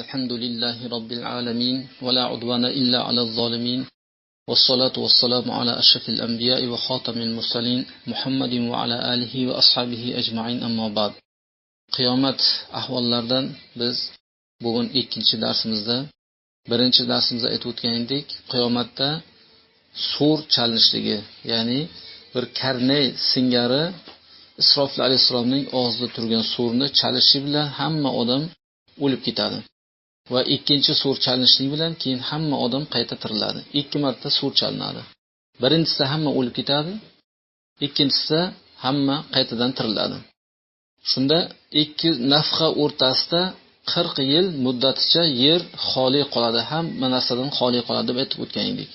الحمد لله رب العالمين ولا عدوان إلا على الظالمين والصلاة والسلام على أشرف الأنبياء وخاتم المرسلين محمد وعلى آله وأصحابه أجمعين أما بعد qiyomat ahvollaridan biz bugun ikkinchi darsimizda birinchi darsimizda aytib o'tgan edik, qiyomatda sur chalinishligi, ya'ni bir karnay singari Isrofil alayhisolamning og'zida turgan surni chalishi bilan hamma odam o'lib ketadi va ikkinchi sur chalinishligi bilan keyin hamma odam qayta tiriladi. Ikki marta sur chalinadi. Birinchisida hamma o'lib ketadi, ikkinchisida hamma qaytadan tiriladi. Shunda ikki nafxa o'rtasida 40 yil muddaticha yer xoli qoladi, hamma narsadan xoli qoladi deb aytib o'tgan edik.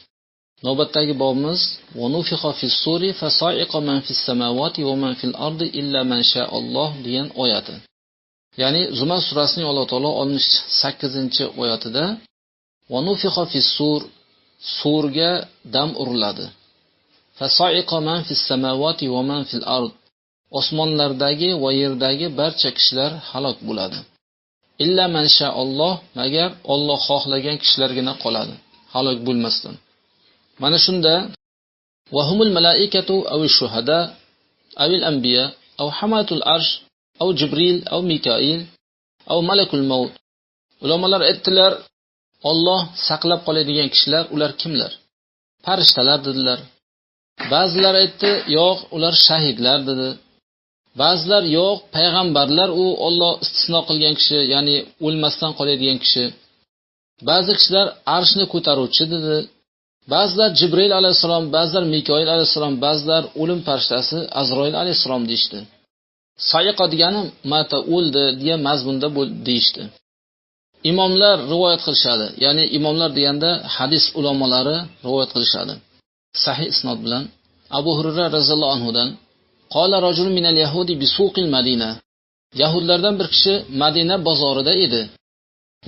Navbatdagi bobimiz va nufixa fis suri fa sa'iqa man fis samawati va man fil ardi illa man sha'alloh degan oyati. Ya'ni Zumar surasining Alloh taolo 68-oyatida va nufixa fis sur, surga dam uriladi. Fa sa'iqa man fis samawati va man fil ard, osmonlardagi va yerdagi barcha kishilar halok bo'ladi. Illa man sha'alloh, magar Alloh xohlagan kishilargina qoladi, halok bo'lmasdan. Mana shunda va humul malaikatu aw shuhada aw al anbiya aw hamatul arsh aw jibril aw mikail aw malakul maut. Ulamolar aytdilar, Alloh saqlab qoladigan kishilar ular kimlar? Farishtalar dedilar. Ba'zilar aytdi, yo'q, ular shahidlar dedi. Ba'zilar yo'q, payg'ambarlar, u Alloh istisno qilgan kishi, ya'ni o'lmasdan qoladigan kishi. Ba'zi kishilar arshni ko'taruvchi dedi. Ba'zilar Jibril alayhisalom, ba'zilar Mikoil alayhisalom, ba'zilar o'lim farishtasi Azroil alayhisalom deyshti. Sa'iqa degani mata o'ldi degan mazmunda deyshti. Imomlar rivoyat qilishadi. Ya'ni imomlar deganda hadis ulamolari rivoyat qilishadi. Sahih isnod bilan Abu Hurayra roziyallohu anhudan qala rajul minal yahudi bi suqil Madina. Yahudlardan bir kishi Madina bozorida edi.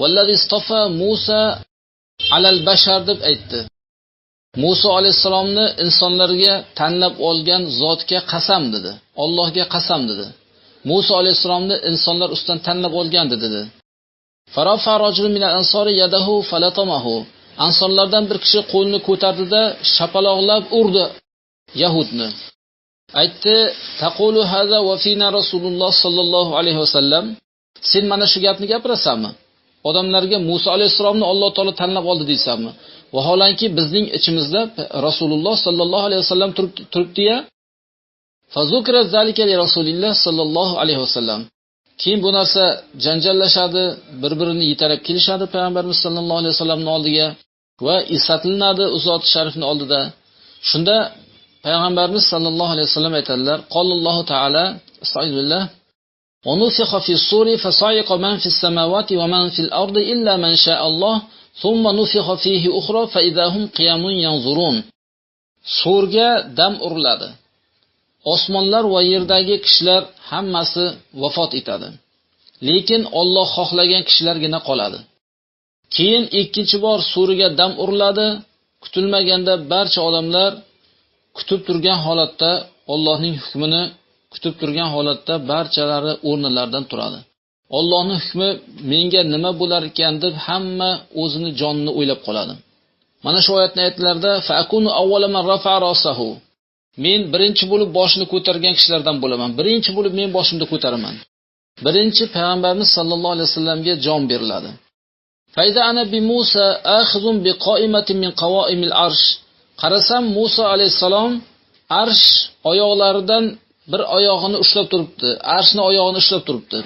Vallazi istafa Musa alal bashar deb aytdi. Musa alayhisalomni insonlarga tanlab olgan zotga qasam dedi. Allohga qasam dedi. Musa alayhisalomni insonlar ustidan tanlab olgandi dedi. Farafa rajul minal ansori yadahu falatamahu. Ansonlardan bir kishi qo'lini ko'tardida shapaloqlab urdi Yahudni. Aytdi, taqulu hada va fina Rasululloh sallallohu alayhi vasallam. Sen mana shu gapni gapirasanmi? Odamlarga Musa alayhisalomni Alloh taolo tanlab oldi deysanmi? Vaholanki bizning ichimizda Rasululloh sallallohu alayhi vasallam turibdi-ya. Fazukra zalika li Rasulilloh sallallohu alayhi vasallam. Keyin bu narsa janjallashadi, bir-birini yetarab kelishadi payg'ambarimiz sallallohu alayhi vasallamning oldiga va eslatlinadi u zot sharifning oldida. Shunda payg'ambarimiz sallallohu alayhi vasallam aytadilar, qollallohu taala, astagfirullah, va nufixa fis suri fa sa'iqa man fis samawati va man fil ardi illa man sha'alloh. Thumma nufixa fihi ukhra fa idahum qiyamun yanzurun. Surga dam uriladi. Osmonlar va yerdagi kishilar hammasi vafot etadi. Lekin Alloh xohlagan kishilargina qoladi. Keyin ikkinchi bor surga dam uriladi. Kutilmaganda barcha odamlar kutib turgan holatda, Allohning hukmini kutib turgan holatda barchalari o'rnlaridan turadi. Allohning hukmi menga nima bo'lar ekan deb hamma o'zini jonini o'ylab qoladi. Mana shu oyatning aytlarida fa'akunu awwala man rafa'a rasahu. Men birinchi bo'lib boshini ko'targan kishilardan bo'laman. Birinchi bo'lib men boshimni ko'taraman. Birinchi payg'ambarimiz sallallohu alayhi vasallamga jon beriladi. Fayda ana bi Musa akhizun bi qa'imatin min qawa'imil arsh. Qarasam Musa alayhisalom arsh oyoqlaridan bir oyog'ini ushlab turibdi. Arshni oyog'ini ushlab turibdi.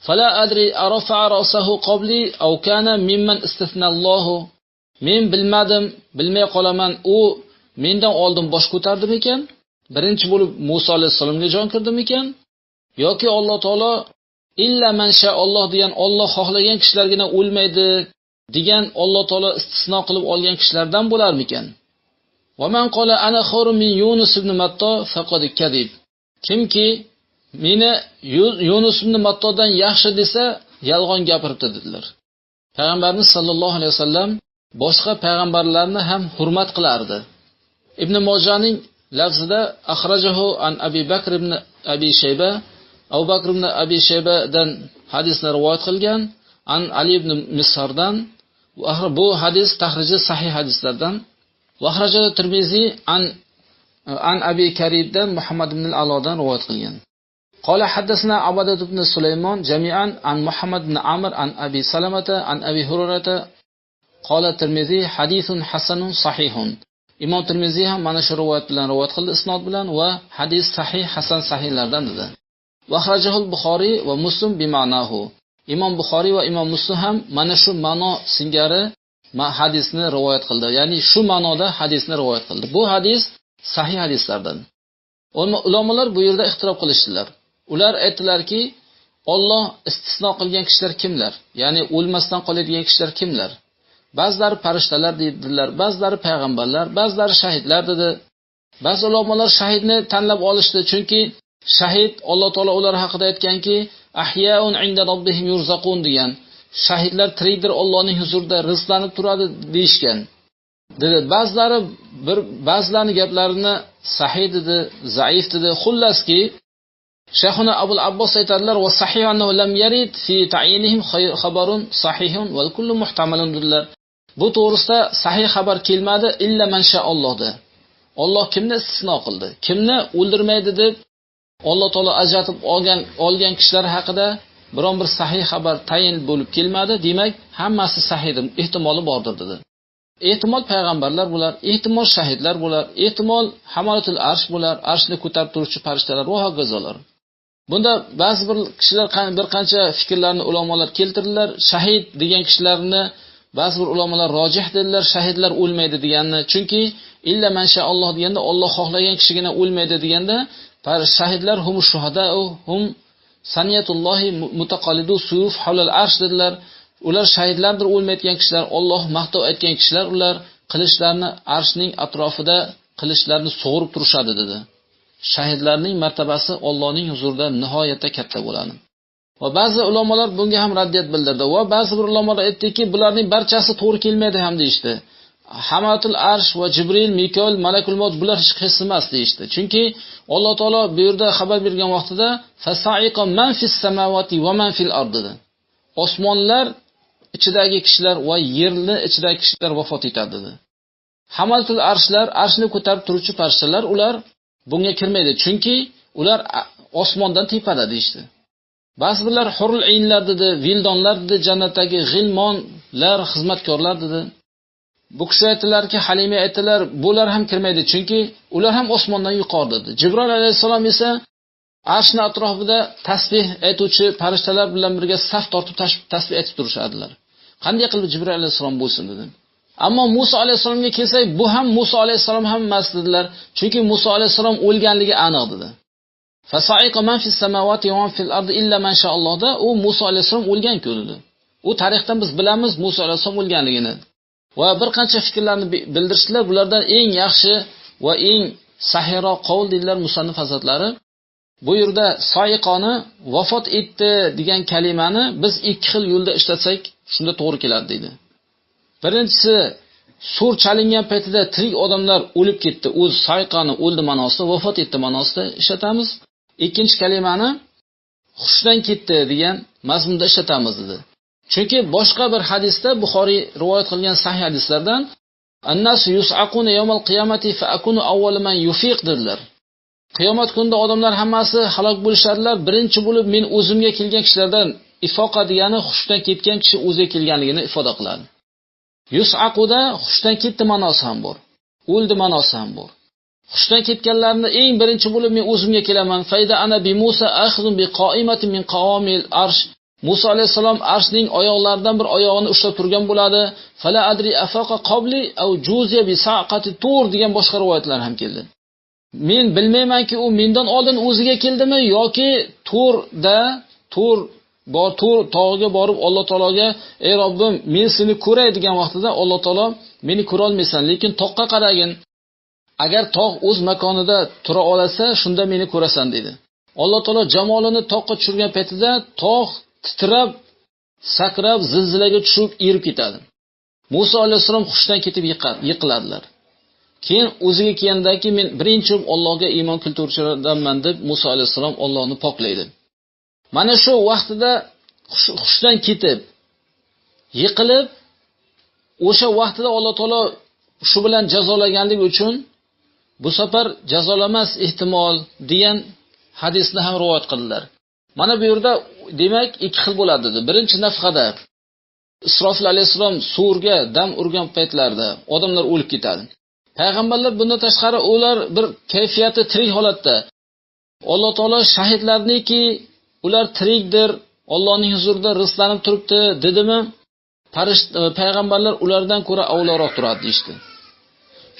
Fala adri arafa'a rasahu qabli aw kana mimman istithnallohu. Men bilmadim, bilmay qolaman, u mendan oldin bosh ko'tardimi ekan? Birinchi bo'lib Musa alayhisalomga jon kirdimi ekan? Yoki Alloh taolo illa man sha'alloh degan Alloh xohlagan kishilargina o'lmaydi degan Alloh taolo istisno qilib olgan kishilardan bo'larmikan? Va man qala ana khairu min Yunus ibn Matta faqad kadib. Kimki meni Yunus ibn Mattodan yaxshi desa, yolg'on gapiribdi dedilar. Payg'ambarimiz sallallohu alayhi vasallam boshqa payg'ambarlarni ham hurmat qilardi. Ibn Mojaning lafzida akhrajahu an Abi Bakr ibn Abi Shayba, Abu Bakr ibn Abi Shaybadan hadisni rivoyat qilgan an Ali ibn Misardan, bu hadis tahriji sahih hadislardan. Va akhrajahu Tirmizi an Abi Karibdan Muhammad ibn al-Alodan rivoyat qilgan. Qala hadathana Abadat ibn Sulaymon jami'an an Muhammad ibn Amr an Abi Salamata an Abi Hurairah. Qala Tirmizi hadithun hasanun sahihun. Imom Tirmizi ham mana shu rivoyat bilan rivoyat qildi isnod bilan va hadis sahih hasan sahihlardan dedi. Va akhrajahu al-Buxoriy va Muslim bi ma'nahu. Imom Buxoriy va Imom Muslim ham mana shu ma'no singari hadisni rivoyat qildi. Ya'ni shu ma'noda hadisni rivoyat qildi. Bu hadis sahih hadislardan. Ulamolar bu yerda ixtirof qilishdilar. Ular aytdilarki, Alloh istisno qilgan kishilar kimlar? Ya'ni o'lmasdan qoladigan kishilar kimlar? Ba'zilari farishtalar dedilar, ba'zilari payg'ambarlar, ba'zilari shahidlar dedi. Ba'zi ulamolar shahidni tanlab olishdi, chunki shahid Alloh taolo ular haqida aytganki, ahyaun inda robbihim yurzaqun degan. Shahidlar tirikdir, Allohning huzurida rizqlanib turadi deyishgan. Dedi. Ba'zilarning gaplarini sahih dedi, zaif dedi. Xullaski Shayxuna Abul Abbos aytadilar va sahih annahu lam yarid fi ta'yinihim xabarun sahihun wal kullu muhtamalun dedilar. Bu to'g'risida sahih xabar kelmadi illa man sha'allohda. Alloh kimni istisno qildi? Kimni o'ldirmaydi deb Alloh taolo ajratib olgan kishilar haqida biron bir sahih xabar tayin bo'lib kelmadi. Demak, hammasi sahiydir, ehtimoli bordir dedi. Ehtimol payg'ambarlar bo'lar, ehtimol shahidlar bo'lar, ehtimol hamalatul arsh bo'lar, arshni ko'tarib turuvchi farishtalar va hokazolar. Bunda ba'zi bir kishilar bir qancha fikrlarni ulamolar keltirdilar. Shahid degan kishilarni ba'zi bir ulamolar rojih dedilar, shahidlar o'lmaydi deganni. Chunki illa man sha'alloh deganda Alloh xohlagan kishigina o'lmaydi deganda, shahidlar hum shuhada hum saniyatullohi mutaqallidu suyuf havlal arsh dedilar. Ular shahidlardir, o'lmaydigan kishilar, Alloh maqtov aytgan kishilar, ular qilichlarni arshning atrofida qilichlarni sug'urib turishadi dedi. Shahidlarning martabasi Allohning huzurida nihoyatda katta bo'ladi. Va ba'zi ulamolar bunga ham raddiyat bildirdi va ba'zi bir ulamolar aytdiki, bularning barchasi to'g'ri kelmaydi ham deyshti. Hamatul arsh va Jibril, Mikoil, Malakul Maut bular hech qaysi emas deyshti. Chunki Alloh taolo bu yerda xabar bergan vaqtida fasa'iqa man fis samawati va man fil ard dedi. Osmonlar ichidagi kishilar va yerni ichidagi kishilar vafot etadi dedi. Hamatul arshlar, arshni ko'tarib turuvchi farishtalar, ular bunga kirmaydi, chunki ular osmondan tepada deyshti. Ba'zi birlar hurul aynlar dedi, vildonlar dedi, jannatdagi g'ilmonlar, xizmatkorlar dedi. Bu kishi aytdilarki, Halima aytdilar, bular ham kirmaydi, chunki ular ham osmondan yuqori dedi. Jibril alayhisalom esa arshni atrofida tasbih aytuvchi farishtalar bilan birga saf tortib tasbih aytib turishadilar. Qanday qilib Jibril alayhisalom bo'lsin dedi. Ammo Musa alayhisalomga kelsak, bu ham Musa alayhisalom ham emas dedilar. Chunki Musa alayhisalom o'lganligi aniq dedi. Fasa'iqa man fis samawati va man fil ardi illa man sha'allohda u Musa alayhisalom o'lgan-ku dedi. U tarixdan biz bilamiz Musa alayhisalom o'lganligini. Va bir qancha fikrlarni bildirishdilar. Bulardan eng yaxshi va eng sahihroq qavl dedilar musannif hazratlari. Bu yerda soiqoni vafot etdi degan kalimani biz ikki xil yo'lda ishlatsak, shunda to'g'ri keladi dedi. Birinchisi, sur chalingan paytida tirik odamlar o'lib ketdi. O'z soiqani o'ldi ma'nosida, vafot etdi ma'nosida ishlatamiz. Ikkinchi kalimani xushdan ketdi degan mazmunda ishlatamiz dedi. Chunki boshqa bir hadisda Buxoriy rivoyat qilgan sahih hadislardan annas yus'aquna yawmal qiyamati fa akunu awwal man yufiq dedilar. Qiyomat kunida odamlar hammasi halok bo'lishadilar. Birinchi bo'lib men o'zimga kelgan kishilardan ifoqa degani xushdan ketgan kishi o'ziga kelganligini ifoda qiladi. Yus'aquda xushdan ketdi ma'nosi ham bor. O'ldi ma'nosi ham bor. Xushdan ketganlarni eng birinchi bo'lib men o'zimga kelaman. Fayda ana bi Musa akhzun bi qa'imatin min qawamil arsh. Musa alayhisalom arshning oyoqlaridan bir oyog'ini ushlab turgan bo'ladi. Fala adri afaqa qabli aw juziya bi sa'qati tur degan boshqa rivoyatlar ham keldi. Men bilmaymanki u mendan oldin o'ziga keldimi yoki tur tog'iga borib Alloh taologa ey Robbim men seni ko'ray degan vaqtida Alloh taolo meni ko'ra olmaysan, lekin toqqa qaragin. Agar tog' o'z makonida tura olsa, shunda meni ko'rasan dedi. Alloh taolo jamolini toqqa tushirgan paytida tog' titrab, sakrab, zilzilaga tushib, erib ketadi. Musa alayhisalom xushdan ketib yiqiladilar. Keyin o'ziga kelgandaki keyin men birinchi Allohga iymon keltiruvchilardanman deb Musa alayhisalom Allohni poklaydi. Mana shu vaqtida xushdan ketib yiqilib o'sha vaqtida Alloh taolo shu bilan jazolaganligi uchun bu safar jazolamas ehtimol degan hadisni ham rivoyat qildilar. Mana bu yerda demak ikki xil bo'ladi dedi. Birinchi nafhada Isrofil alayhisalom surga dam urgan paytlarida odamlar o'lib ketadi. Payg'ambarlar bundan tashqari ular bir kayfiyati tirik holatda Alloh taolo shahidlarniki ular tirikdir, Allohning huzurida rizqlanib turibdi dedimi? Payg'ambarlar ulardan ko'ra avvalroq turadi deydi.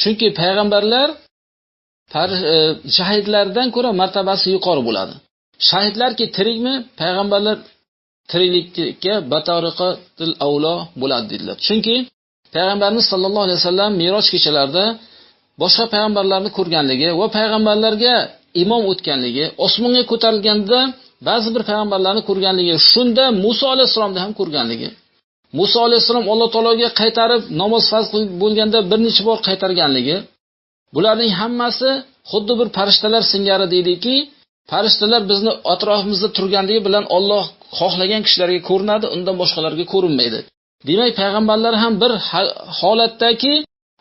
Chunki payg'ambarlar shahidlardan ko'ra martabasi yuqori bo'ladi. Shahidlarki tirikmi? Payg'ambarlar tiriklikka batariqatil avlo bo'ladi dedilar. Chunki payg'ambarimiz sollallohu alayhi vasallam Miroj kechalarida boshqa payg'ambarlarni ko'rganligi va payg'ambarlarga imom o'tganligi, osmonga ko'tarilganda ba'zi bir payg'ambarlarni ko'rganligi, shunda Musa alayhisalomni ham ko'rganligi. Musa alayhisalom Alloh taologa qaytarib namoz farz bo'lganda bir necha bor qaytarganligi. Bularning hammasi xuddi bir farishtalar singari deydiki, farishtalar bizni atrofimizda turganligi bilan Alloh xohlagan kishilarga ko'rinadi, undan boshqalarga ko'rinmaydi. Demak, payg'ambarlar ham bir holatdaki,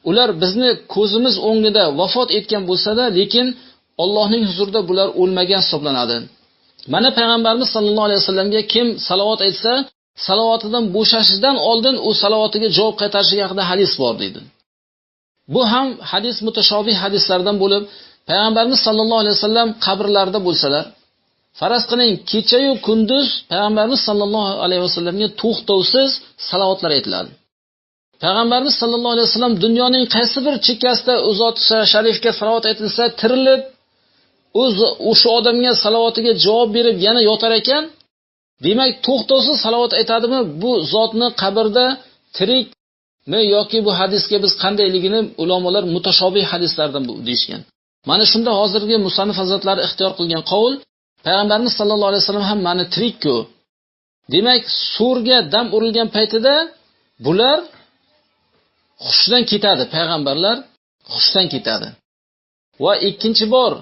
ular bizni ko'zimiz o'ngida vafot etgan bo'lsa-da, lekin Allohning huzurida bular o'lmagan hisoblanadi. Mana payg'ambarimiz sollallohu alayhi vasallamga kim salovat aytsa, salovatidan bo'shashidan oldin u salovatiga javob qaytarishi haqida hadis bor deydi. Bu ham hadis mutashobih hadislardan bo'lib, payg'ambarimiz sollallohu alayhi vasallam qabrlarida bo'lsalar, faraz qiling, kecha-yu kunduz payg'ambarimiz sollallohu alayhi vasallamga to'xtovsiz salovatlar aytiladi. Payg'ambarimiz sollallohu alayhi vasallam dunyoning qaysi bir chekkasida u zot sharifga salovat aytilsa, tirilib o'sha odamga salovatiga javob berib yana yotar ekan, demak to'xtovsiz salovat aytadimi? Bu zotni qabrda tirikmi yoki bu hadisga biz qandayligini ulamolar mutashobih hadislardan deyishgan. Mana shunda hozirgi musannif hazratlari ixtiyor qilgan qavl, payg'ambarimiz sollallohu alayhi vasallam ham mani tirikku. Demak, surga dam urilgan paytida bular xushdan ketadi, payg'ambarlar xushdan ketadi. Va ikkinchi bor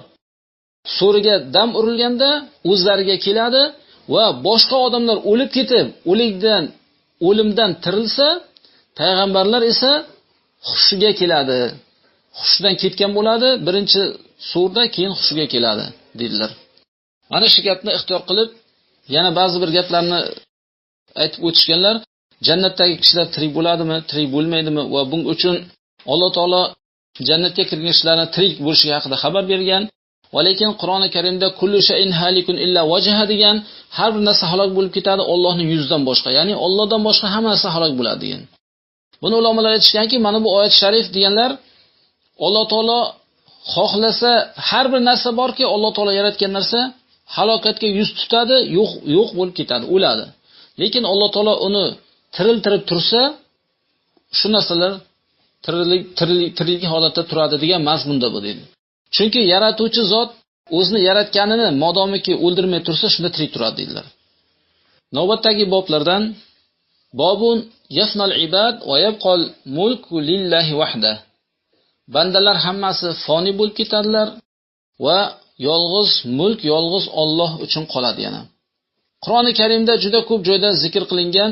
surga dam urilganda o'zlariga keladi va boshqa odamlar o'lib ketib, o'limdan tirilsa, payg'ambarlar esa xushiga keladi. Xushidan ketgan bo'ladi, birinchi surda, keyin xushiga keladi dedilar. Mana shu gapni ixtiyor qilib, yana ba'zi bir gaplarni aytib o'tishganlar. Jannatdagi kishilar tirik bo'ladimi, tirik bo'lmaydimi va buning uchun Alloh taolo jannatga kirgan kishilarni tirik bo'lishi haqida xabar bergan. Va lekin Qur'oni Karimda kullu shay'in halikun illa wajha degan, har bir narsa halok bo'lib ketadi Allohning yuzidan boshqa, ya'ni Allohdan boshqa hamma narsa halok bo'ladi degan. Buni ulamolar aytishganki, mana bu oyat sharif deganlar Alloh taolo xohlasa har bir narsa borki, Alloh taolo yaratgan narsa halokatga yuz tutadi, yo'q bo'lib ketadi, o'ladi. Lekin Alloh taolo uni tiriltirib tursa, shu narsalar tiriklik holatda turadi degan mazmunda bu deydi. Chunki yaratuvchi zot o'zini yaratganini modomiki o'ldirmay tursa, shunda tirik turadi dedilar. Navbatdagi boblardan bobun yafnal ibad va yabqal mulku lillahi wahda. Bandalar hammasi foni bo'lib ketadilar va yolg'iz mulk yolg'iz Alloh uchun qoladi yana. Qur'oni Karimda juda ko'p joyda zikr qilingan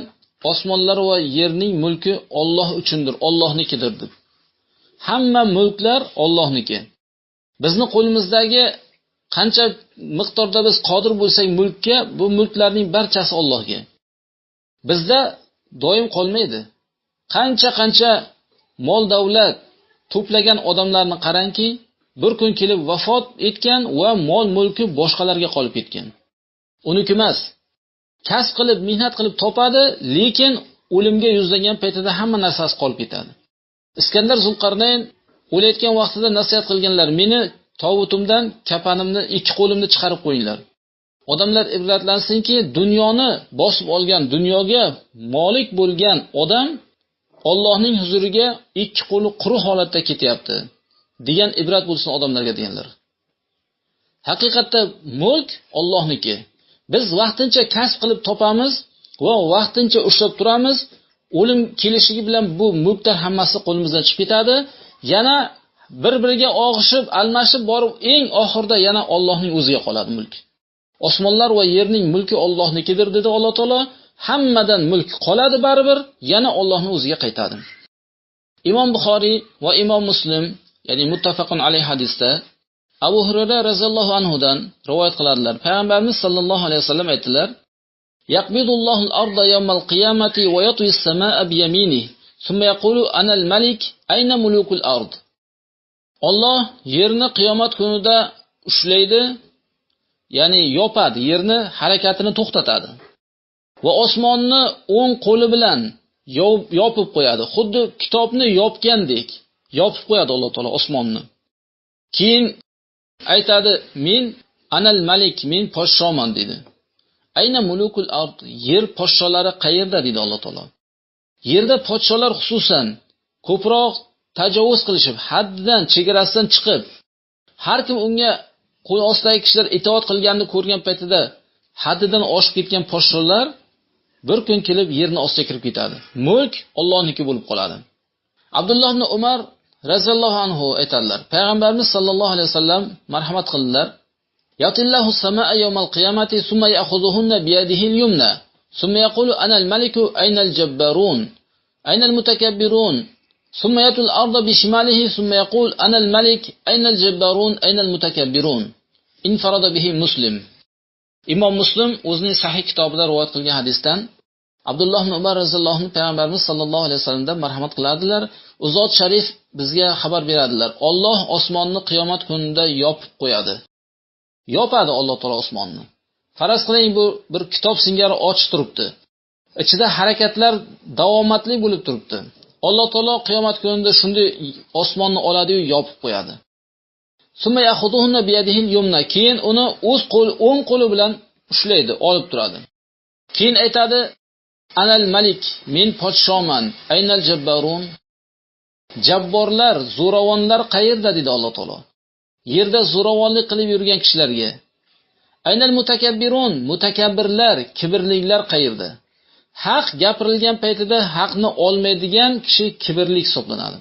osmonlar va yerning mulki Alloh uchundir, Allohnikidir deb. Hamma mulklar Allohniki. Bizni qo'limizdagi qancha miqdorda biz qodir bo'lsak mulkka, bu mulklarning barchasi Allohga. Bizda doim qolmaydi. Qancha mol davlat to'plagan odamlarni qarangki, bir kun kelib vafot etgan va mol mulki boshqalarga qolib ketgan. Uniki emas. Kasb qilib, mehnat qilib topadi, lekin o'limga yuzlangan paytida hamma narsasi qolib ketadi. Iskandar Zulqarnayn o'layotgan vaqtida nasihat qilganlar, meni tovutumdan kapanimni ikki qo'limni chiqarib qo'yinglar. Odamlar ibratlansinki, dunyoni bosib olgan, dunyoga molik bo'lgan odam Allohning huzuriga ikki qo'li quruq holatda ketyapti degan ibrat bo'lsin odamlarga deganlar. Haqiqatda mulk Allohniki. Biz vaqtincha kasb qilib topamiz va vaqtincha ushlab turamiz. O'lim kelishligi bilan bu mulklar hammasi qo'limizdan chiqib ketadi. Yana bir-biriga og'ishib, almashib borib eng oxirida yana Allohning o'ziga qoladi mulk. Osmonlar va yerning mulki Allohnikidir dedi Alloh taolo. hammadan mulk qoladi baribir, yana Allohning o'ziga qaytadi. Imom Buxoriy va Imom Muslim, ya'ni muttafaqun alayhi hadisda Abu Hurayra radhiyallohu anhu dan rivoyat qiladilar. Payg'ambarimiz sallallohu alayhi vasallam aytdilar: "Yaqbidullohu al-arda yawmal qiyamati wa yatwi as-samaa'a bi yaminihi, thumma yaqulu ana al-malik, ayna mulukul ard." Alloh yerni qiyomat kunida ushlaydi, ya'ni yopadi, yerni harakatini to'xtatadi. Va osmonni o'ng qo'li bilan yopib qo'yadi. Xuddi kitobni yopgandek yopib qo'yadi Alloh taolo osmonni. Keyin aytadi: "Men anal malik, men podshoman" dedi. Ayna mulukul ard, yer podsholari qayerda dedi Alloh taolo. Yerda podsholar xususan ko'proq tajovuz qilishib, haddan, chegarasidan chiqib, har kim unga qo'l ostidagi kishilar itoat qilganini ko'rgan paytida haddidan oshib ketgan podsholar bir kun kelib yerni ostiga kirib ketadi. Mulk Allohniki bo'lib qoladi. Abdulloh ibn Umar raziyallohu anhu aytadilar: Payg'ambarimiz sallallohu alayhi vasallam marhamat qildilar: "Yatillahu samaa yawmal qiyamati summa ya'khudhuhunna bi yadihi al-yumna, summa yaqulu ana al-maliku ayna al-jabbarun, ayna al-mutakabbirun, summa yatul arda bi shimalihi summa yaqul ana al-malik ayna al-jabbarun, ayna al-mutakabbirun." Infarada bihi Muslim. Imom Muslim o'zining sahih kitobida rivoyat qilgan hadisdan Abdulloh ibn Umar roziyallohu anhu payg'ambarimiz sallallohu alayhi vasallamdan marhamat qiladilar. U zot sharif bizga xabar beradilar: Alloh osmonni qiyomat kunida yopib qo'yadi. Yopadi Alloh taolo osmonni. Faraz qiling, bu bir kitob singari ochiq turibdi. Ichida harakatlar davomatli bo'lib turibdi. Alloh taolo qiyomat kunida shunday osmonni oladi-yu yopib qo'yadi. Summa yaxuduhunna biyadihi al-yumna, keyin uni o'z o'ng qo'li bilan ushlaydi, olib turadi. Keyin aytadi: "Anal malik, men podshoman. Aynal jabbarun?" Jabborlar, zo'ravonlar qayerda dedi Alloh taolo. Yerda zo'ravonlik qilib yurgan kishilarga. Aynal mutakabbirun, mutakabbirlar, kibrliklar qayerda? Haq gapirilgan paytida haqni olmaydigan kishi kibrlik hisoblanadi.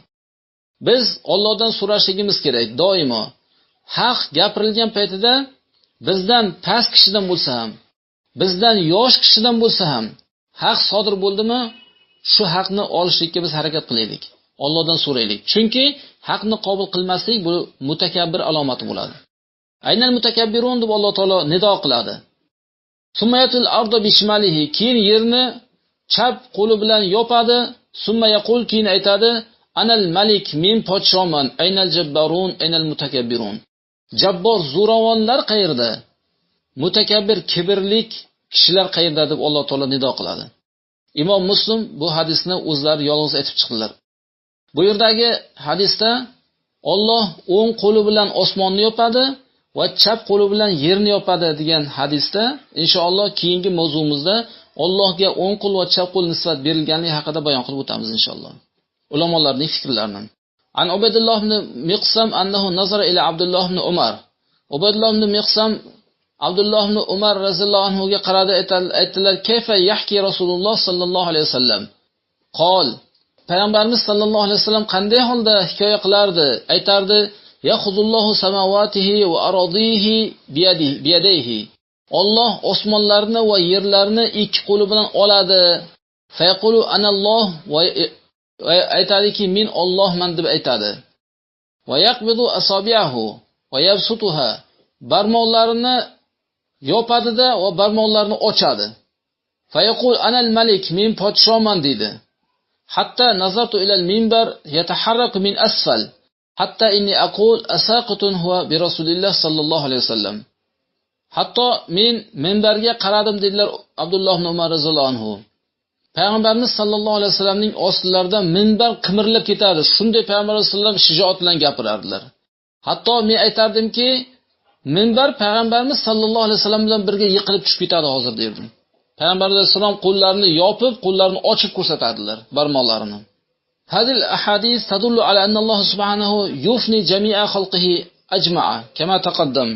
Biz Allohdan so'rashligimiz kerak doimo. Haq gapirilgan paytida bizdan past kishidan bo'lsa ham, bizdan yosh kishidan bo'lsa ham haq sodir bo'ldimi, shu haqni olishlikka biz harakat qilaylik. Allohdan so'raylik. Chunki haqni qabul qilmaslik bu mutakabbir alomati bo'ladi. Aynal mutakabbirun deb Alloh taolo nido qiladi. Summayatul arda bishmalihi, keyin yerni chap qo'li bilan yopadi. Summa yaqul, keyin aytadi: "Anal malik, men podshoman. Aynal jabbarun, aynal mutakabbirun." Jabbor, zo'ravonlar qayerda? Mutakabbir, kibrlik kishilar qayerda deb Alloh taolo nido qiladi. Imom Muslim bu hadisni o'zlari yolg'iz aytib chiqdilar. Bu yerdagi hadisda Alloh o'ng qo'li bilan osmonni yopadi va chap qo'li bilan yerni yopadi degan hadisda inshaalloh keyingi mavzumizda Allohga o'ng qo'l va chap qo'l nisbat berilganligi haqida bayon qilib o'tamiz inshaalloh. Ulamolarning fikrlarini. An Ubaydulloh ibn Miqsam annahu nazara ila Abdulloh ibn Umar. Ubaydulloh ibn Miqsam Abdulloh ibn Umar raziyallohu anhu ga qaradi, aytdilar: "Kayfa yahki Rasululloh sallallohu alayhi vasallam?" Qol, Payg'ambarimiz sallallohu alayhi vasallam qanday holda hikoya qilardi? Aytardi: "Yaxudullohu samawatihi va aradihi biyadihi." Alloh osmonlarni va yerlarni ikki qo'li bilan oladi. Fayqulu analloh, va aytadiki men Allohman deb aytadi. Va yaqbidu asabiyahu va yabsutuha. Barmoqlarini yopadida va barmoqlarini ochadi. Fayqul anal malik, men podshoman dedi. Hatta nazartu ila al-minbar yataharraku min asfal. Hatta inni aqul asaqatun huwa bi Rasulillah sallallohu alayhi vasallam. Hatto men minbarga qaradim dedilar Abdulloh ibn Umar roziyallohu anhu. Payg'ambarimiz sallallohu alayhi vasallamning ostlaridan minbar qimirlab ketadi. Shunday Payg'ambar sollallohu alayhi vasallam shijoat bilan gapirardilar. Hatto men aytardimki, minbar Payg'ambarimiz sallallohu alayhi vasallam bilan birga yiqilib tushib ketadi hozir derdim. Payg'ambar alayhisalom qo'llarini yopib, qo'llarini ochib ko'rsatadilar, barmoqlarini. Hadil ahadis tadullu ala anna Alloh subhanahu yufni jami'a xalqihi ajma'a kama taqaddam.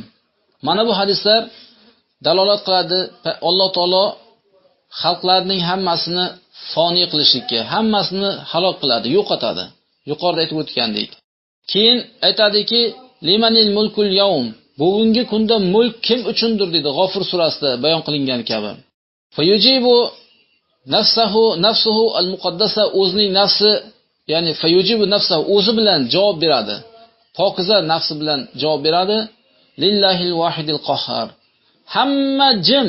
Mana bu hadislar dalolat qiladi, Alloh taolo xalqlarning hammasini foniy qilishlikka, hammasini halok qiladi, yo'qotadi. Yuqorida aytib o'tgandek. Keyin aytadiki, limanil mulkul yawm. Bugungi kunda mulk kim uchundir dedi G'ofir surasida bayon qilingan kabi. Fayujibu nafsuhu al-muqaddasa, o'zining nafsi, ya'ni fayujibu nafsahu, o'zi bilan javob beradi. Pokiza nafsi bilan javob beradi. Lillahil vahidil qahhar. Hamma jim,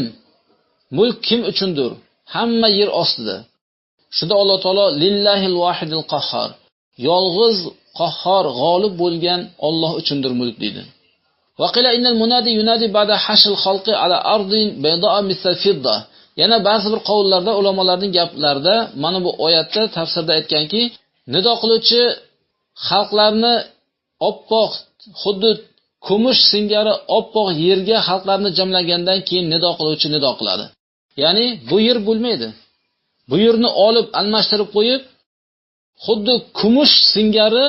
mulk kim uchundir? Hamma yer ostida. Shunda Alloh taolo lillahil vahidil qahhar, yolg'iz qahhor, g'olib bo'lgan Alloh uchundir mulk deydi. Va qila innal munadi yunadi ba'da hashl xalqi ala ardin bayda'a misal fidda. Yana ba'zi bir qavullarda, ulamolarning gaplarida mana bu oyatda tafsirda aytganki, nido qiluvchi xalqlarni oppoq, xuddi kumush singari oppoq yerga xalqlarni jamlagandan keyin nido qiluvchi nido qiladi. Ya'ni bu yer bo'lmaydi. Bu yerni olib almashtirib qo'yib, xuddi kumush singari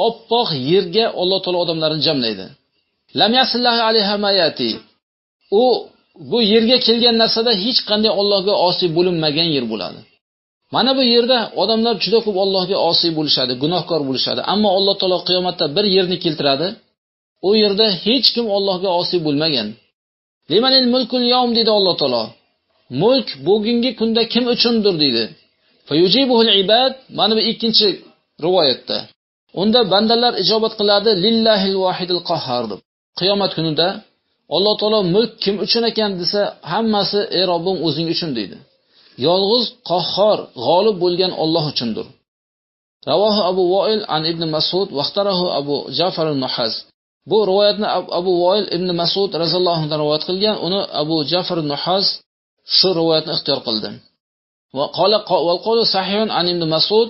oppoq yerga Alloh taolo odamlarni jamlaydi. Lam yasillahu alayha mayati. Bu yerga kelgan narsada hech qanday Allohga osiy bo'linmagan yer bo'ladi. Mana bu yerda odamlar juda ko'p Allohga osiy bo'lishadi, gunohkor bo'lishadi. Ammo Alloh taolo qiyomatda bir yerni keltiradi. U yerda hech kim Allohga osiy bo'lmagan. Limanil mulkul yawm dedi Alloh taolo. Mulk bugungi kunda kim uchundir dedi. Fayujibuhul ibad, mana bu ikkinchi rivoyatda. Unda bandalar ijobat qiladi lillahil vahidil qahhar deb. Qiyomat kunida Alloh taolo mulk kim uchun ekan desa, hammasi ey Robbim o'zing uchun deydi. Yolg'iz qahhor, g'olib bo'lgan Alloh uchundir. Ravohi Abu Voil an Ibn Mas'ud vaqtarahu Abu Ja'far an-Nuhas. Bu rivoyatni Abu Voil ibn Mas'ud raziyallohu anhu rivoyat qilgan, uni Abu Ja'far an-Nuhas shu rivoyatni ixtiyor qildi. Va qala wal qawlu sahihun an Ibn Mas'ud.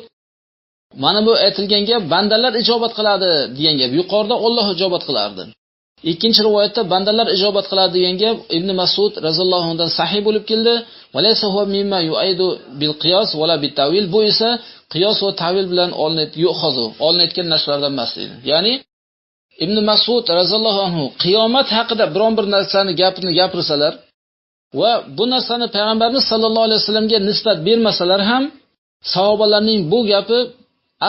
Mana bu aytilgan gap bandalar ijobat qiladi degan gap. Yuqorida Alloh ijobat qilardi. Ikkinchi rivoyatda bandalar ijobat qiladi degan gap Ibn Mas'ud raziyallohu anhu dan sahih bo'lib keldi. Va laysa huwa mimma yu'aydu bil qiyas wala bit tawil. Bu esa qiyos va tavil bilan olinayotgan narsalardan emas deydi. Ya'ni Ibn Mas'ud raziyallohu anhu qiyomat haqida biron bir narsani gapirsalar va bu narsani payg'ambarimiz sollallohu alayhi vasallamga nisbat bermasalar ham, sahobalarning bu gapi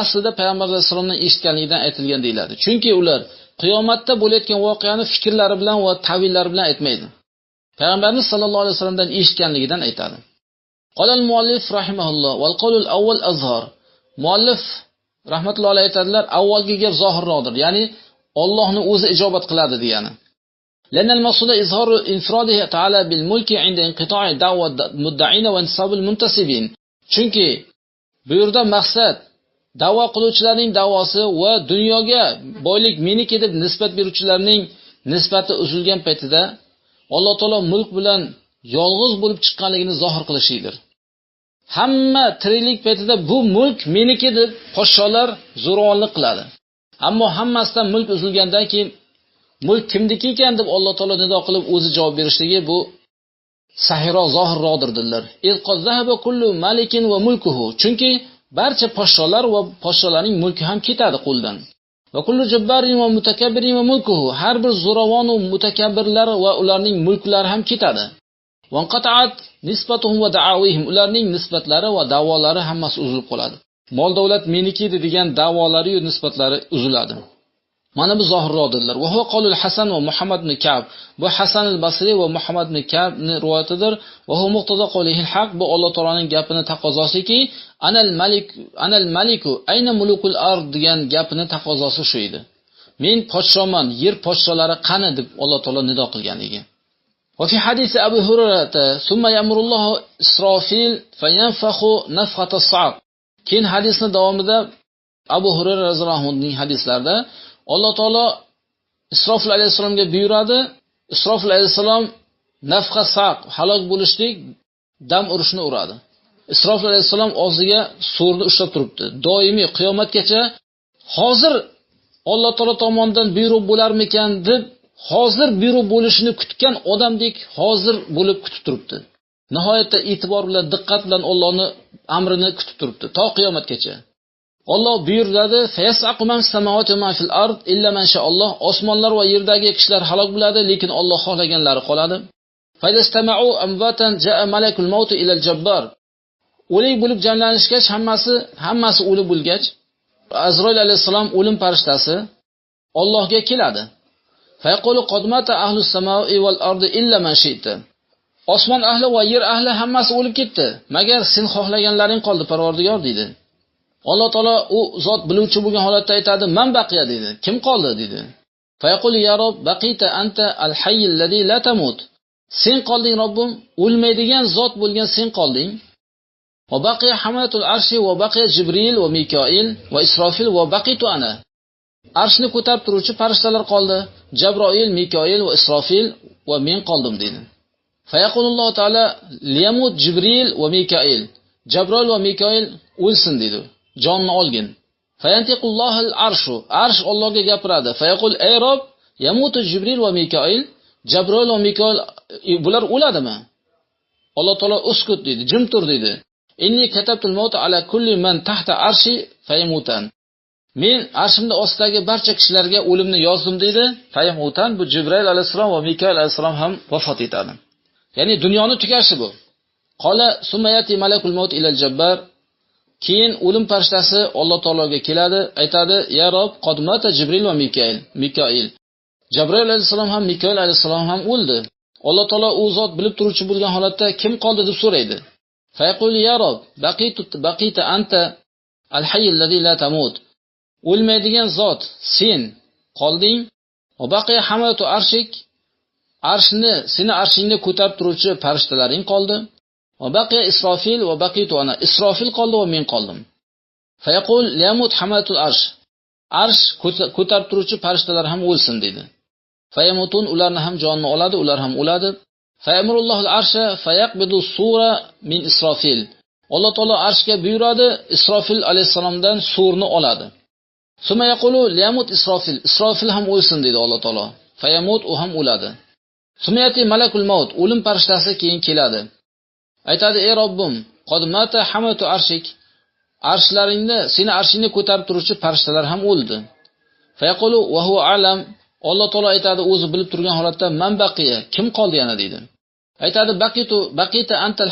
aslida payg'ambar sollallohu alayhi vasallamdan eshitganligidan aytilgan deyiladi. Chunki ular qiyomatda bo'layotgan voqeani fikrlari bilan va tavillari bilan aytmaydi. Payg'ambarimiz sollallohu alayhi vasallamdan eshitganligidan aytadi. Qolal muallif rahimahulloh wal qawlul awwal azhar. Muallif rahmatullohi alayhi aytadilar, avvalgi gap zohirroqdir. Ya'ni Allohni o'zi ijobat qiladi degani. Lanal maqsuda izharu infradihi ta'ala bil mulki 'inda inqita'i da'vat mudda'ina va insabil muntasibin. Chunki bu yerda maqsad da'vo qiluvchilarning da'vosi va dunyoga boylik meniki deb nisbat beruvchilarning nisbati uzilgan paytida Alloh taolo mulk bilan yolg'iz bo'lib chiqqanligini zohir qilishidir. Hamma tiriklik paytida bu mulk meniki deb podsholar zo'ravonlik qiladi. Ammo hammasidan mulk uzilgandan keyin mulk kimniki ekan deb Alloh taolo nido qilib o'zi javob berishligi bu sahihroq, zohirroqdir dedilar. Ilqaz zahaba kullu malikin va mulkuhu. Chunki barcha podsholar va podsholarning mulki ham ketadi qo'ldan. Va kullu jabbarin va mutakabbirin va mulkuhu. Har bir zo'ravon va mutakabbirlar va ularning mulklari ham ketadi. Va qata'at nisbatuhum va da'awihim. Ularning nisbatlari va da'volari hammasi uzilib qoladi. Mol davlat meniki degan da'volari va nisbatlari uziladi. Mana bu zohirroq dedilar. Va huwa qawlul Hasan va Muhammad ibn Ka'b. Bu Hasan al-Basri va Muhammad ibn Ka'bning rivoyatidir. Va huwa muqtada qawlihi al-haq. Bu Alloh taolaning gapini taqozosiki, anal maliku ayna mulukul ard degan gapini taqozosi shu edi. Men podshoman, yer podsholari qani deb Alloh taolo nido qilganligi. Va fi hadisi Abu Hurayra summa ya'murullohu Isrofil fayanfakhu nafqata as-sa'q. Keyin hadisning davomida Abu Hurayra roziyallohu anhuning hadislarida Alloh taolo Isrofil alayhisalomga buyuradi. Isrofil alayhisalom nafqa saq, halok bo'lishlik, dam urishni uradi. Isrofil alayhisalom og'ziga so'rni ushlab turibdi. Doimiy qiyomatgacha hozir Alloh taolo tomonidan buyruq bo'larmikan deb, hozir buyruq bo'lishini kutgan odamdek hozir bo'lib kutib turibdi. Nihoyatda e'tibor bilan, diqqat bilan Allohning amrini kutib turibdi to qiyomatgacha. Alloh buyuradi: "Fayasaqu man samawati va fil ard illa man sha'alloh." Osmonlar va yerdagi kishilar halok bo'ladi, lekin Alloh xohlaganlari qoladi. Faydastama'u amvatan ja'a malakul maut ila al-jabbar. O'lik bo'lib jamlanishgach, hammasi o'lib bo'lgach, Azroil alayhisalom o'lim farishtasi Allohga keladi. Fayaqulu qad mata ahlus samawati wal ardi illa man shi'ta. Osmon ahli va yer ahli hammasi o'lib ketdi. Magar sen xohlaganlaring qoldi, Parvardigor deydi. Alloh taolo u zot biluvchi bo'lgan holatda aytadi, "Man baqiya" deydi. Kim qoldi deydi. Fayaqul ya Rob baqita anta al-hayy alladhi la tamut. Sen qolding Robbim, o'lmaydigan zot bo'lgan sen qolding. Va baqiya hamalatul arshi va baqiya Jibril va Mikoil va Isrofil va baqitu ana. Arshni ko'tarib turuvchi farishtalar qoldi. Jabroil, Mikoil va Isrofil va men qoldim deydi. Fayaqululloh taala liyamut Jibril va Mikoil. Jabroil va Mikoil o'lsin deydi. Jonni olgin. Fayantiqullohul arshu. Arsh Allohga gapiradi. Fayaqul ey Rob, yamutu Jibril va Mikoil. Jabroil va Mikoil bular o'ladimi? Alloh taolo uskut deydi, jim tur deydi. Inni katabtul maut ala kulli man tahta arshi fayamutan. Men arshimda ostidagi barcha kishilarga o'limni yozdim deydi. Fayamutan bu Jibril alayhisalom va Mikoil alayhisalom ham vafot etadi. Ya'ni dunyoni tugashi bu. Qola sumayati malakul maut ilal jabbar. Keyin o'lim farishtasi Alloh taologa keladi, aytadi: "Ya Rob, qodmata Jibril va Mikoil. Jabroil alayhisalom ham Mikoil alayhisalom ham o'ldi. Alloh taolo u zot bilib turuvchi bo'lgan holatda kim qoldi deb so'raydi. Fayaqul ya Rob, baqita anta al-hayy alladhi la tamut. O'lmaydigan zot sen qolding. Va baqiya hamalatu arshik. Arshni, seni arshingni ko'tarib turuvchi farishtalaring qoldi. Va baqiya Isrofil va baqitu ana. Isrofil qoldi va men qoldim. Fayaqul liyamut hamalatul arsh. Arsh ko'tarib turuvchi farishtalar ham o'lsin dedi. Fayamutun ularni ham jonini oladi, ular ham o'ladi. Fayamurullohul arsha fayaqbidu sura min Isrofil. Alloh taolo arshga buyuradi, Isrofil alayhisalomdan surni oladi. Suma yaqulu liyamut Isrofil. Isrofil ham o'lsin dedi Alloh taolo. Fayamut u ham o'ladi. Sumayati malakul maut. O'lim farishtasi keyin keladi. Aytadi: "Ey Robbim, qad mata hamatu arshik." Arshlaringni, seni arshingni ko'tarib turuvchi farishtalar ham o'ldi. Fayaqulu va huwa alam. Alloh taolo aytadi, o'zi bilib turgan holatda, "Man baqiya, kim qoldi yana?" deydi. Aytadi: "Baqita antal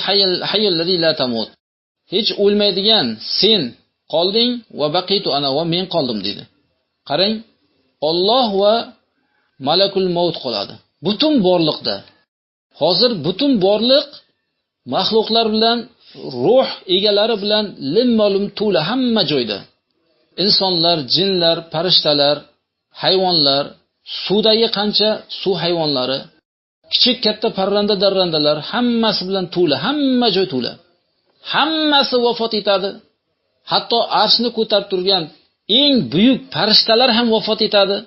hayy alladhi la tamut." Hech o'lmaydigan sen qolding va baqitu ana va men qoldim deydi. Qarang, Alloh va malakul maut qoladi. Butun borliqda. Hozir butun borliq maxluqlar bilan, ruh egalari bilan lim-ma'lum to'la hamma joyda. Insonlar, jinlar, farishtalar, hayvonlar, suvdagi qancha suv hayvonlari, kichik katta parranda darrandalar hammasi bilan to'la, hamma joy to'la. Hammasi vafot etadi. Hatto arshni ko'tarib turgan eng buyuk farishtalar ham vafot etadi.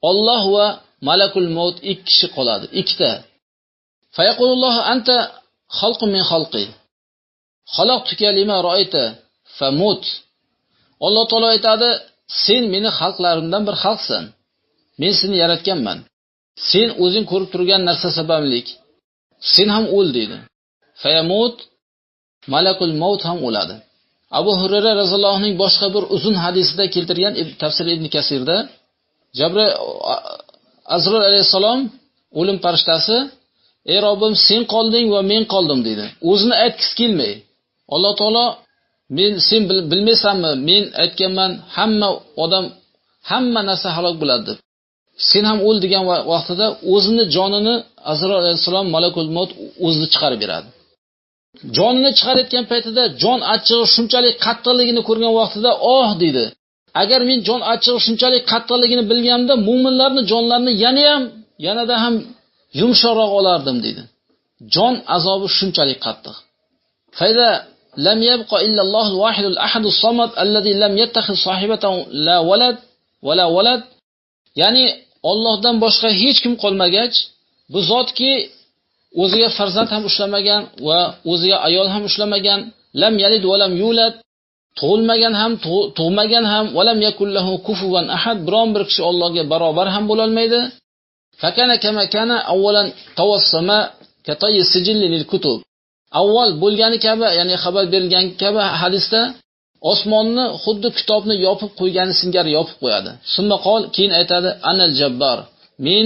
Alloh va malakul maut ikki kishi qoladi, ikkita. Fayaqulullohu anta xalqun min xalqi. Xalaqtuka lima ra'ayta famut. Alloh taolo aytadi, sen meni xalqlarimdan bir xalqsan. Men seni yaratganman. Sen o'zing ko'rib turgan narsa sabablik sen ham o'l deydi. Fayamut malakul maut ham o'ladi. Abu Hurayra roziyallohu anhuning boshqa bir uzun hadisida keltirgan tafsir Ibn Kasirda Azroil alayhisalom o'lim farishtasi: "Ey Robbim, sen qolding va men qoldim" dedi. O'zini aytgisi kelmay. Alloh taolo: sen bilmaysanmi, men aytganman, hamma odam, hamma narsa halok bo'ladi. Sen ham o'l degan vaqtida o'zini jonini Azroil alayhisalom malakul maut o'zini chiqarib beradi. Jonini chiqarayotgan paytida jon achchig'i shunchalik qattiqligini ko'rgan vaqtida deydi. Agar men jon achchig'i shunchalik qattiqligini bilganimda, mu'minlarning jonlarini yanada ham yumshoqroq olardim dedi. Jon azobi shunchalik qattiq. Fayda lam yabqa illa Allohul vahidul ahadus samad alladhi lam yattakhiz sahibatan la walad wala walad. Ya'ni Allohdan boshqa hech kim qolmagach, bu zotki o'ziga farzand ham ushlamagan va o'ziga ayol ham ushlamagan, lam yalid va lam yulad, tug'ilmagan ham, tug'magan ham, va lam yakullahu kufuwan ahad, biron bir kishi Allohga barobar ham bo'la olmaydi. Fakana kama kana avvalan tawassama katay sijil lil kutub. Avval bo'lgani kabi, ya'ni xabar berilgan kabi hadisda osmonni xuddi kitobni yopib qo'ygani singari yopib qo'yadi. Summa qol, keyin aytadi: "Anal jabbar." Men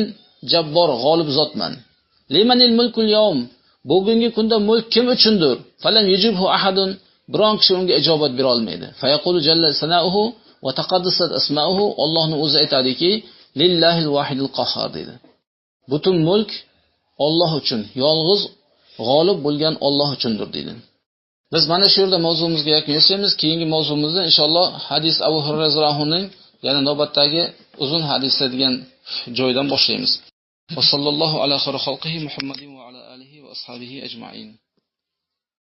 jabbor, g'olib zotman. Limanil mulkul yawm. Bugungi kunda mulk kim uchundir? Falan yujibhu ahadun. Biron kishi unga ijobat bera olmaydi. Fayaqulu jalla sanauhu va taqaddasat asmauhu. Allohning o'zi aytadiki, "Lillahil wahidul qahhar" dedi. Butun mulk Alloh uchun, yolg'iz g'olib bo'lgan Alloh uchundir deydi. Biz mana shu yerda mavzumizga yakun yasaymiz. Keyingi mavzumizda inshaalloh hadis Abu Hurayra roziyallohu anhuning, ya'ni navbatdagi uzun hadislar degan joydan boshlaymiz. Va sallallohu ala xayri xalqihi Muhammadin va ala alihi va ashabihi ajma'in.